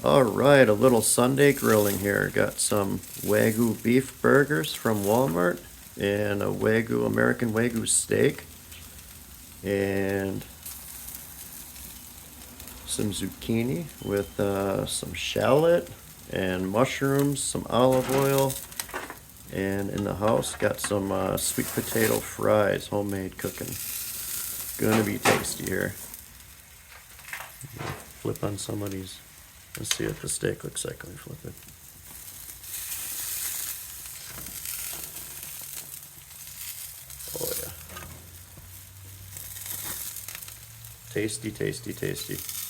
All right, a little Sunday grilling here. Got some Wagyu beef burgers from Walmart and a Wagyu American Wagyu steak and some zucchini with some shallot and mushrooms, some olive oil, and in the house got some sweet potato fries, homemade cooking. Gonna be tasty here. Flip on some of these. Let's see what the steak looks like when we flip it. Oh yeah. Tasty, tasty, tasty.